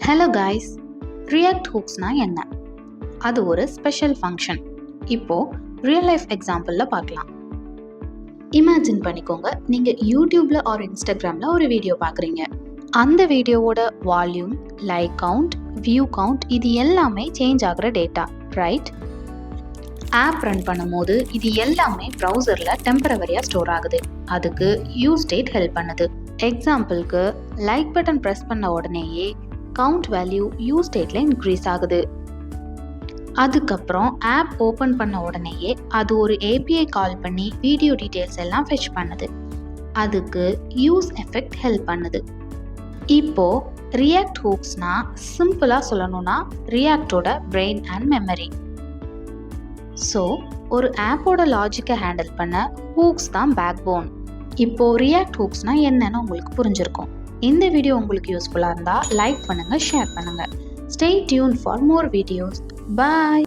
Hello guys, react ஹூக்ஸ்னா என்ன? அது ஒரு ஸ்பெஷல் ஃபங்க்ஷன். இப்போ ரியல் லைஃப் எக்ஸாம்பிளில் பார்க்கலாம். இமேஜின் பண்ணிக்கோங்க, நீங்கள் யூடியூப்ல ஆர் இன்ஸ்டாகிராமில் ஒரு வீடியோ பார்க்குறீங்க. அந்த வீடியோவோட volume, like count, view count இது எல்லாமே சேஞ்ச் ஆகிற டேட்டா, ரைட்? ஆப் ரன் பண்ணும்போது இது எல்லாமே ப்ரௌசரில் டெம்பரவரியாக ஸ்டோர் ஆகுது. அதுக்கு யூஸ் டேட் ஹெல்ப் பண்ணுது. எக்ஸாம்பிளுக்கு லைக் பட்டன் ப்ரெஸ் பண்ண உடனேயே கவுண்ட் வேல்யூ யூஸ் டேட்ல இன்க்ரீஸ் ஆகுது. அதுக்கப்புறம் ஆப் ஓப்பன் பண்ண உடனேயே அது ஒரு ஏபிஐ கால் பண்ணி வீடியோ டீட்டெயில்ஸ் எல்லாம் ஃபெச் பண்ணுது. அதுக்கு யூஸ் எஃபெக்ட் ஹெல்ப் பண்ணுது. இப்போ ரியாக்ட் ஹூக்ஸ்னா சிம்பிளா சொல்லணும்னா ரியாக்டோட பிரெயின் அண்ட் மெமரி. ஸோ ஒரு ஆப்போட லாஜிக்கை ஹேண்டில் பண்ண ஹூக்ஸ் தான் பேக் போன். இப்போ ரியாக்ட் ஹூக்ஸ்னா என்னன்னு உங்களுக்கு புரிஞ்சிருக்கும். இந்த வீடியோ உங்களுக்கு யூஸ்ஃபுல்லாக இருந்தால் லைக் பண்ணுங்கள், ஷேர் பண்ணுங்கள். Stay tune for more videos. Bye.